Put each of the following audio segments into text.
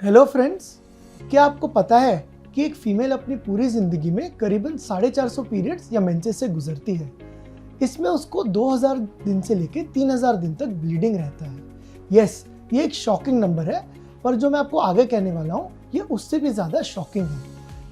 Hello friends, क्या आपको पता है कि एक फीमेल अपनी पूरी जिंदगी में करीबन 450 पीरियड्स या मेंसेस से गुजरती है। इसमें उसको 2000 दिन से लेकर 3000 दिन तक ब्लीडिंग रहता है। यस, ये एक शॉकिंग नंबर है, पर जो मैं आपको आगे कहने वाला हूँ ये उससे भी ज़्यादा शॉकिंग है।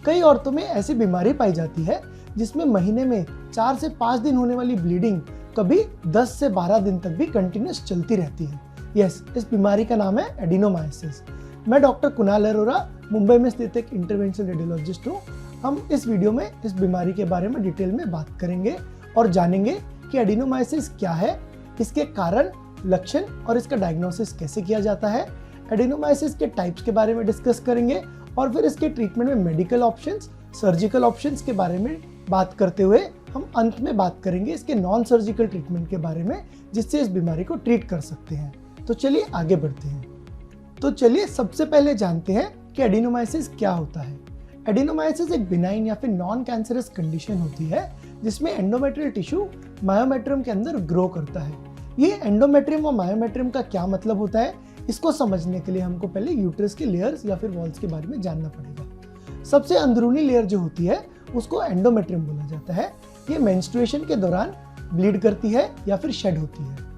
कई औरतों में ऐसी बीमारी पाई जाती है जिसमें महीने में 4 से 5 दिन होने वाली ब्लीडिंग कभी 10 से 12 दिन तक भी कंटिन्यूस चलती रहती है। यस, इस बीमारी का नाम है एडिनोमाइसिस। मैं डॉक्टर कुणाल अरोरा, मुंबई में स्थित एक इंटरवेंशनल रेडियोलॉजिस्ट हूँ। हम इस वीडियो में इस बीमारी के बारे में डिटेल में बात करेंगे और जानेंगे कि एडिनोमाइसिस क्या है, इसके कारण, लक्षण और इसका डायग्नोसिस कैसे किया जाता है। एडिनोमाइसिस के टाइप्स के बारे में डिस्कस करेंगे और फिर इसके ट्रीटमेंट में मेडिकल ऑप्शंस, सर्जिकल ऑप्शंस के बारे में बात करते हुए हम अंत में बात करेंगे इसके नॉन सर्जिकल ट्रीटमेंट के बारे में, जिससे इस बीमारी को ट्रीट कर सकते हैं। तो चलिए आगे बढ़ते हैं। तो चलिए सबसे पहले जानते हैं कि एडिनोमाइसिस क्या होता है। एडिनोमाइसिस एक बिनाइन या फिर नॉन कैंसरस कंडीशन होती है जिसमें एंडोमेट्रियल टिश्यू मायोमेट्रियम के अंदर ग्रो करता है। ये एंडोमेट्रियम और मायोमेट्रियम का क्या मतलब होता है, इसको समझने के लिए हमको पहले यूट्रस के लेयर्स या फिर वॉल्स के बारे में जानना पड़ेगा। सबसे अंदरूनी लेयर जो होती है उसको एंडोमेट्रियम बोला जाता है। ये मेंस्ट्रुएशन के दौरान ब्लीड करती है या फिर शेड होती है।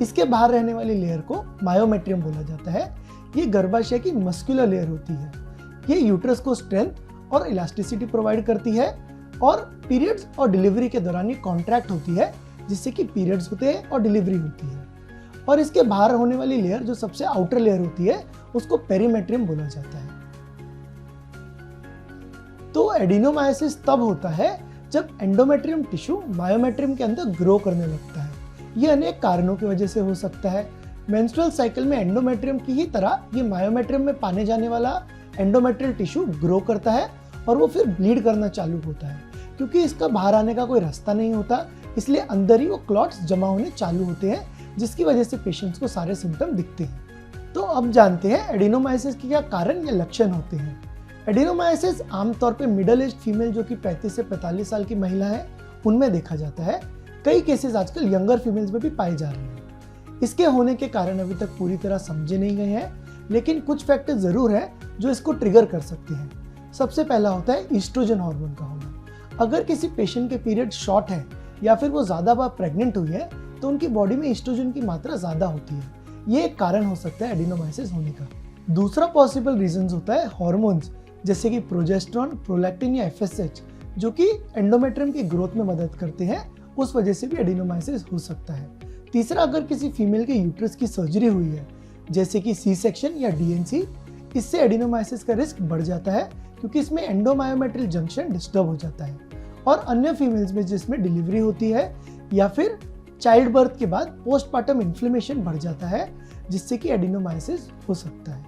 इसके बाहर रहने वाली लेयर को मायोमेट्रियम बोला जाता है। ये गर्भाशय की मस्कुलर लेयर होती है। ये यूट्रस को स्ट्रेंथ और इलास्टिसिटी प्रोवाइड करती है और पीरियड्स और डिलीवरी के दौरान ये कॉन्ट्रैक्ट होती है, जिससे कि पीरियड्स होते हैं और डिलीवरी होती है। और इसके बाहर होने वाली लेयर जो सबसे आउटर लेयर होती है उसको पेरीमेट्रियम बोला जाता है। तो एडिनोमाइसिस तब होता है जब एंडोमेट्रियम टिश्यू मायोमेट्रियम के अंदर ग्रो करने लगता है। ये अनेक कारणों की वजह से हो सकता है। मेंस्ट्रुअल साइकिल में एंडोमेट्रियम की ही तरह ये मायोमेट्रियम में पाने जाने वाला एंडोमेट्रियल टिश्यू ग्रो करता है और वो फिर ब्लीड करना चालू होता है। क्योंकि इसका बाहर आने का कोई रास्ता नहीं होता, इसलिए अंदर ही वो क्लॉट्स जमा होने चालू होते हैं, जिसकी वजह से पेशेंट्स को सारे सिम्टम दिखते हैं। तो अब जानते हैं एडिनोमाइसिस के क्या कारण या लक्षण होते हैं। एडिनोमाइसिस आमतौर पे मिडिल एज फीमेल जो कि 35 से 45 साल की महिला है उनमें देखा जाता है। कई केसेस आजकल यंगर फीमेल्स में भी पाए जा रहे हैं। इसके होने के कारण अभी तक पूरी तरह समझे नहीं गए हैं, लेकिन कुछ फैक्टर जरूर हैं जो इसको ट्रिगर कर सकते हैं। सबसे पहला होता है ईस्ट्रोजन हार्मोन का होना। अगर किसी पेशेंट के पीरियड शॉर्ट है या फिर वो ज़्यादा बार प्रेग्नेंट हुई है तो उनकी बॉडी में ईस्ट्रोजन की मात्रा ज़्यादा होती है। ये एक कारण हो सकता है एडिनोमाइसिस होने का। दूसरा पॉसिबल रीजन होता है हॉर्मोन्स, जैसे कि प्रोजेस्टेरॉन, प्रोलैक्टिन या FSH, जो कि एंडोमेट्रियम की ग्रोथ में मदद करते हैं। उस वजह से भी एडिनोमाइसिस हो सकता है। तीसरा, अगर किसी फीमेल के यूट्रस की सर्जरी हुई है, जैसे कि सी सेक्शन या DNC, इससे एडिनोमाइसिस का रिस्क बढ़ जाता है, क्योंकि इसमें एंडोमायोमेट्रियल जंक्शन डिस्टर्ब हो जाता है। और अन्य फीमेल्स में जिसमें डिलीवरी होती है या फिर चाइल्ड बर्थ के बाद पोस्टपार्टम इन्फ्लेमेशन बढ़ जाता है, जिससे कि एडिनोमाइसिस हो सकता है।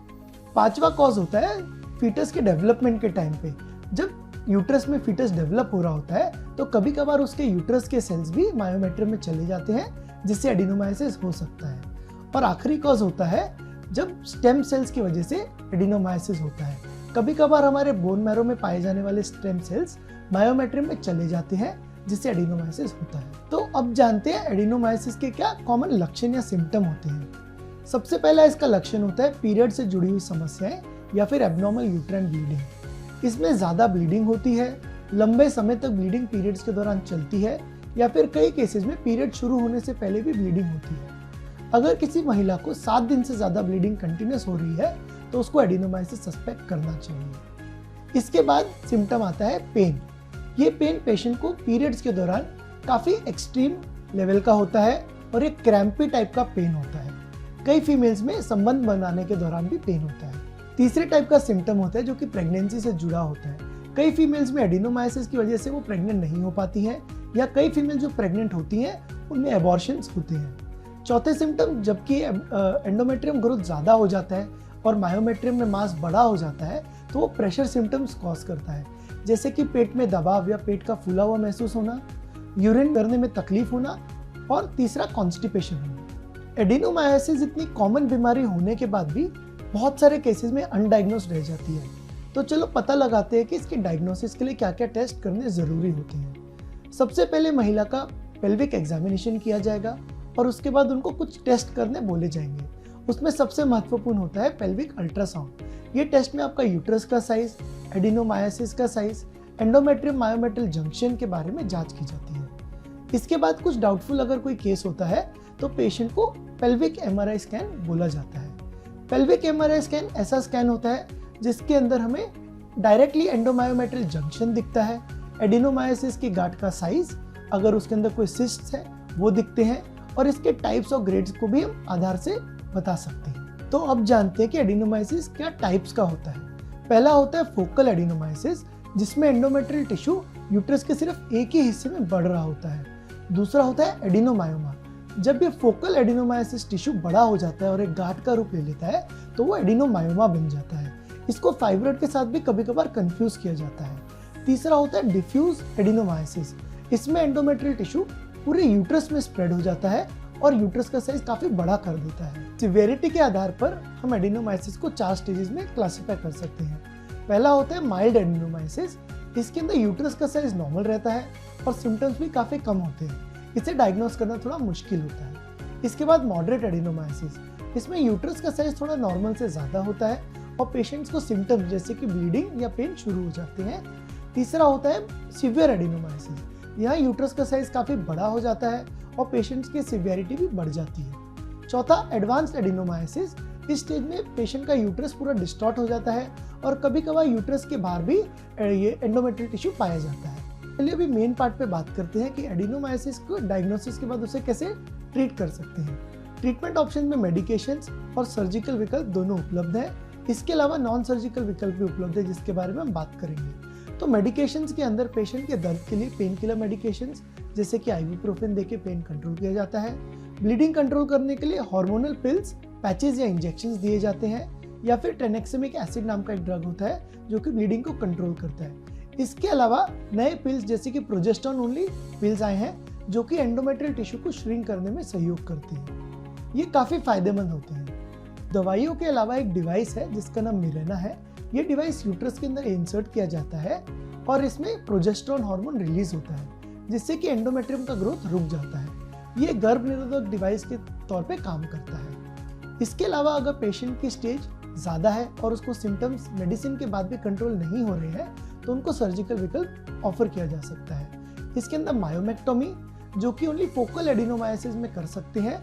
पांचवा कॉज होता है फीटस के डेवलपमेंट के टाइम पे। जब यूट्रस में फीटस डेवलप हो रहा होता है तो कभी कभार उसके यूट्रस के सेल्स भी मायोमेट्रियम में चले जाते हैं, जिससे एडिनोमाइसिस हो सकता है। और आखिरी कॉज होता है जब स्टेम सेल्स की वजह से एडिनोमाइसिस होता है। कभी कभार हमारे बोन मैरो में पाए जाने वाले स्टेम सेल्स मायोमेट्रियम में चले जाते हैं, जिससे एडिनोमाइसिस होता है। तो अब जानते हैं एडिनोमाइसिस के क्या कॉमन लक्षण या सिम्टम होते हैं। सबसे पहला इसका लक्षण होता है पीरियड से जुड़ी हुई समस्याएं या फिर एब्नॉर्मल यूट्राइन ब्लीडिंग। इसमें ज़्यादा ब्लीडिंग होती है, लंबे समय तक ब्लीडिंग पीरियड्स के दौरान चलती है, या फिर कई केसेस में पीरियड शुरू होने से पहले भी ब्लीडिंग होती है। अगर किसी महिला को 7 दिन से ज़्यादा ब्लीडिंग कंटिन्यूस हो रही है तो उसको एडिनोमाइसिस सस्पेक्ट करना चाहिए। इसके बाद सिम्टम आता है पेन। ये पेन पेशेंट को पीरियड्स के दौरान काफ़ी एक्सट्रीम लेवल का होता है और एक क्रैम्पी टाइप का पेन होता है। कई फीमेल्स में संबंध बनाने के दौरान भी पेन होता है। तीसरे टाइप का सिम्टम होता है जो कि प्रेगनेंसी से जुड़ा होता है। कई फीमेल्स में एडिनोमाइसिस की वजह से वो प्रेग्नेंट नहीं हो पाती हैं, या कई फीमेल जो प्रेग्नेंट होती हैं उनमें एबॉर्शंस होते हैं। चौथे सिम्टम, जबकि एंडोमेट्रियम ग्रोथ ज़्यादा हो जाता है और मायोमेट्रियम में मास बड़ा हो जाता है तो वो प्रेशर सिम्टम्स कॉज करता है, जैसे कि पेट में दबाव या पेट का फूला हुआ महसूस होना, यूरिन करने में तकलीफ होना, और तीसरा कॉन्स्टिपेशन होना। एडिनोमाइसिस इतनी कॉमन बीमारी होने के बाद भी बहुत सारे केसेस में अनडायग्नोस्ड रह जाती है। तो चलो पता लगाते हैं कि इसके डायग्नोसिस के लिए क्या क्या टेस्ट करने ज़रूरी होते हैं। सबसे पहले महिला का पेल्विक एग्जामिनेशन किया जाएगा और उसके बाद उनको कुछ टेस्ट करने बोले जाएंगे। उसमें सबसे महत्वपूर्ण होता है पेल्विक अल्ट्रासाउंड। ये टेस्ट में आपका यूट्रस का साइज, एडिनोमायोसिस का साइज, एंडोमेट्रियम मायोमेट्रियल जंक्शन के बारे में जांच की जाती है। इसके बाद कुछ डाउटफुल अगर कोई केस होता है तो पेशेंट को पेल्विक एमआरआई स्कैन बोला जाता है। पेल्विक एमआरआई स्कैन ऐसा स्कैन होता है जिसके अंदर हमें डायरेक्टली एंडोमायोमेट्रियल जंक्शन दिखता है, एडिनोमायोसिस की गांठ का साइज, अगर उसके अंदर कोई सिस्ट्स है वो दिखते हैं, और इसके टाइप्स और ग्रेड्स को भी हम आधार से बता सकते हैं। तो अब जानते हैं कि एडिनोमायोसिस क्या टाइप्स का होता है। पहला होता है फोकल एडिनोमायोसिस, जिसमें एंडोमेट्रियल टिश्यू यूट्रस के सिर्फ एक ही हिस्से में बढ़ रहा होता है। दूसरा होता है एडिनोमायोमा। जब ये फोकल एडिनोमायोसिस टिश्यू बड़ा हो जाता है और एक गांठ का रूप ले लेता है तो वो एडिनोमायोमा बन जाता है। इसको फाइब्रॉइड के साथ भी कभी कभार कंफ्यूज किया जाता है। तीसरा होता है डिफ्यूज एडिनोमायोसिस। इसमें एंडोमेट्रियल टिश्यू पूरे यूट्रस में स्प्रेड हो जाता है और यूट्रस का साइज काफी बड़ा कर देता है। सिवियरिटी के आधार पर हम एडिनोमायोसिस को 4 स्टेजेस में क्लासिफाई कर सकते हैं। पहला होता है माइल्ड एडिनोमायोसिस। इसके अंदर यूट्रस का साइज नॉर्मल रहता है और सिम्टम्स भी काफी कम होते हैं। इसे डायग्नोस करना थोड़ा मुश्किल होता है। इसके बाद मॉडरेट एडिनोमायोसिस। इसमें यूट्रस का साइज थोड़ा नॉर्मल से ज्यादा होता है और पेशेंट्स को सिम्टम्स जैसे कि ब्लीडिंग या पेन शुरू हो जाते हैं। तीसरा होता है सीवियर एडिनोमायोसिस। यहाँ यूट्रस का साइज काफी बड़ा हो जाता है और पेशेंट्स की सिवियरिटी भी बढ़ जाती है। चौथा एडवांस्ड एडिनोमायोसिस। इस स्टेज में पेशेंट का यूट्रस पूरा डिस्टॉर्ट हो जाता है और कभी कभार यूट्रस के बाहर भी ये एंडोमेट्रियल टिश्यू पाया जाता है। चलिए अभी मेन पार्ट पे बात करते हैं कि एडिनोमायोसिस को डायग्नोसिस के बाद उसे कैसे ट्रीट कर सकते हैं। ट्रीटमेंट ऑप्शन में मेडिकेशंस और सर्जिकल विकल्प दोनों उपलब्ध हैं। इसके अलावा नॉन सर्जिकल विकल्प भी उपलब्ध है जिसके बारे में हम बात करेंगे। तो मेडिकेशंस के अंदर पेशेंट के दर्द के लिए पेन किलर मेडिकेशंस जैसे कि आइबुप्रोफेन देके पेन कंट्रोल किया जाता है। ब्लीडिंग कंट्रोल करने के लिए हार्मोनल पिल्स, पैचेस या इंजेक्शंस दिए जाते हैं, या फिर टेनेक्सेमिक एसिड नाम का एक ड्रग होता है जो कि ब्लीडिंग को कंट्रोल करता है। इसके अलावा नए पिल्स जैसे कि प्रोजेस्टेरोन ओनली पिल्स आए हैं जो कि एंडोमेट्रियल टिश्यू को श्रिंक करने में सहयोग करते हैं। ये काफी फायदेमंद होते हैं। दवाइयों के अलावा एक डिवाइस है जिसका नाम मिरेना है। ये डिवाइस यूट्रस के अंदर इंसर्ट किया जाता है और इसमें प्रोजेस्टेरोन हार्मोन रिलीज होता है जिससे कि एंडोमेट्रियम का ग्रोथ रुक जाता है। ये गर्भ निरोधक डिवाइस के तौर पे काम करता है। इसके अलावा अगर पेशेंट की स्टेज ज़्यादा है और उसको सिम्टम्स मेडिसिन के बाद भी कंट्रोल नहीं हो रहे हैं तो उनको सर्जिकल विकल्प ऑफर किया जा सकता है। इसके अंदर मायोमेक्टोमी जो कि ओनली फोकल एडिनोमायोसिस में कर सकते हैं,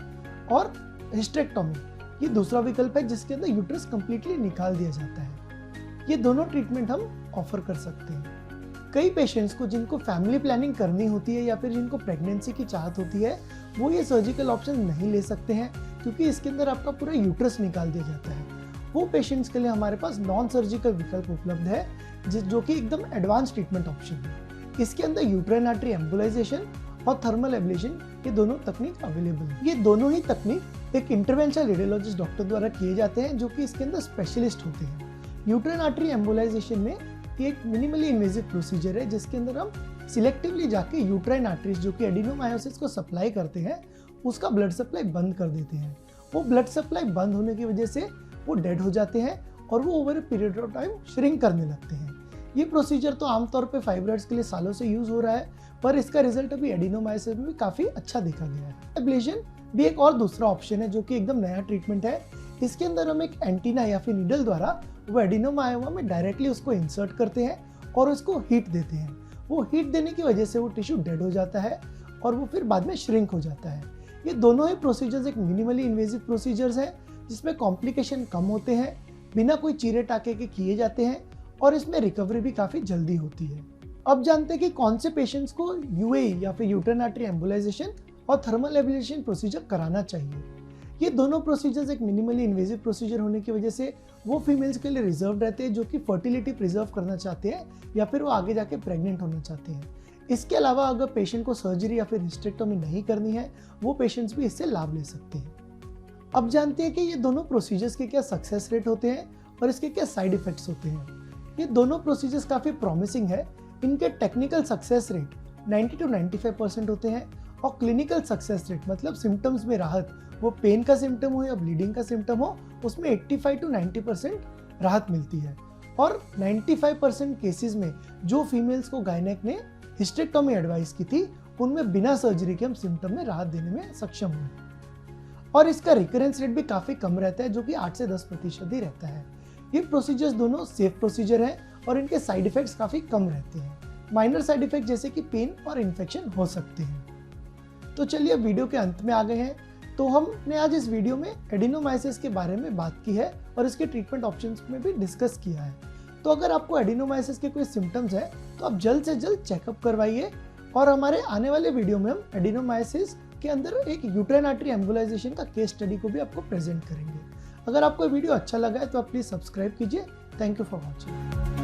और हिस्टेरेक्टोमी ये दूसरा विकल्प है जिसके अंदर यूट्रस कंप्लीटली निकाल दिया जाता है। ये दोनों ट्रीटमेंट हम ऑफर कर सकते हैं। कई पेशेंट्स को जिनको फैमिली प्लानिंग करनी होती है या फिर जिनको प्रेगनेंसी की चाहत होती है वो ये सर्जिकल ऑप्शन नहीं ले सकते हैं क्योंकि इसके अंदर आपका पूरा यूट्रस निकाल दिया जाता है। वो पेशेंट्स के लिए हमारे पास नॉन सर्जिकल विकल्प उपलब्ध है जो कि एकदम एडवांस ट्रीटमेंट ऑप्शन है। इसके अंदर यूट्राइन आर्टरी एम्बोलाइजेशन और थर्मल एब्लेशन ये दोनों तकनीक अवेलेबल है। ये दोनों ही तकनीक एक इंटरवेंशनल रेडियोलॉजिस्ट डॉक्टर द्वारा किए जाते हैं जो कि इसके अंदर स्पेशलिस्ट होते हैं। यूट्राइन आर्टरी एम्बोलाइजेशन में ये एक मिनिमली इन्वेजिव प्रोसीजर है जिसके अंदर हम सिलेक्टिवली जाके यूट्राइन आर्टरीज जो कि एडिनोमायोसिस को सप्लाई करते हैं उसका ब्लड सप्लाई बंद कर देते हैं। वो ब्लड सप्लाई बंद होने की वजह से वो डेड हो जाते हैं और वो over a period of time shrink करने लगते हैं। ये प्रोसीजर तो आमतौर पे फाइब्रॉइड्स के लिए सालों से यूज हो रहा है पर इसका रिजल्ट अभी एडिनोमायोसिस में भी काफी अच्छा देखा गया है। एब्लेशन भी एक और दूसरा ऑप्शन है जो कि एकदम नया ट्रीटमेंट है। इसके अंदर हम एक एंटीना या फिर नीडल द्वारा वो एडिनोमायोमा में डायरेक्टली उसको इंसर्ट करते हैं और उसको हीट देते हैं। वो हीट देने की वजह से वो टिश्यू डेड हो जाता है और वो फिर बाद में श्रिंक हो जाता है। ये दोनों ही प्रोसीजर्स एक मिनिमली इन्वेजिव प्रोसीजर्स हैं जिसमें कॉम्प्लिकेशन कम होते हैं, बिना कोई चीरे टाके के किए जाते हैं और इसमें रिकवरी भी काफ़ी जल्दी होती है। अब जानते हैं कि कौन से पेशेंट्स को यूएई या फिर यूट्राइन आर्टरी एम्बोलाइजेशन और थर्मल एब्लेशन प्रोसीजर कराना चाहिए। ये दोनों प्रोसीजर्स एक मिनिमली इन्वेजिव प्रोसीजर होने की वजह से वो फीमेल्स के लिए रिजर्व रहते हैं जो कि फर्टिलिटी प्रिजर्व करना चाहते हैं या फिर वो आगे जाके प्रेग्नेंट होना चाहते हैं। इसके अलावा अगर पेशेंट को सर्जरी या फिर हिस्टेरेक्टोमी नहीं करनी है वो पेशेंट्स भी इससे लाभ ले सकते हैं। अब जानते हैं कि ये दोनों प्रोसीजर्स के क्या सक्सेस रेट होते हैं और इसके क्या साइड इफेक्ट्स होते हैं। ये दोनों प्रोसीजर्स काफ़ी प्रॉमिसिंग है। इनके टेक्निकल सक्सेस रेट 90 to 95% होते हैं और क्लिनिकल सक्सेस रेट मतलब सिम्टम्स में राहत, वो पेन का सिम्टम हो या ब्लीडिंग का सिम्टम हो, उसमें 85 to 90% राहत मिलती है। और 95% केसेस में जो फीमेल्स को गायनेक ने हिस्टेरेक्टोमी एडवाइस की थी उनमें बिना सर्जरी के हम सिम्टम में राहत देने में सक्षम हुए। और इसका रिकरेंस रेट भी काफ़ी कम रहता है जो कि 8 से 10% ही रहता है। ये प्रोसीजर्स दोनों सेफ प्रोसीजर हैं और इनके साइड इफेक्ट्स काफ़ी कम रहते हैं। माइनर साइड इफेक्ट जैसे कि पेन और इन्फेक्शन हो सकते हैं। तो चलिए अब वीडियो के अंत में आ गए हैं। तो हमने आज इस वीडियो में एडिनोमाइसिस के बारे में बात की है और इसके ट्रीटमेंट ऑप्शंस में भी डिस्कस किया है। तो अगर आपको एडिनोमाइसिस के कोई सिम्टम्स हैं तो आप जल्द से जल्द चेकअप करवाइए और हमारे आने वाले वीडियो में हम एडिनोमाइसिस के अंदर एक यूट्राइन आर्टरी एम्बोलाइजेशन का केस स्टडी को भी आपको प्रेजेंट करेंगे। अगर आपको वीडियो अच्छा लगा है तो आप प्लीज़ सब्सक्राइब कीजिए। Thank you for watching.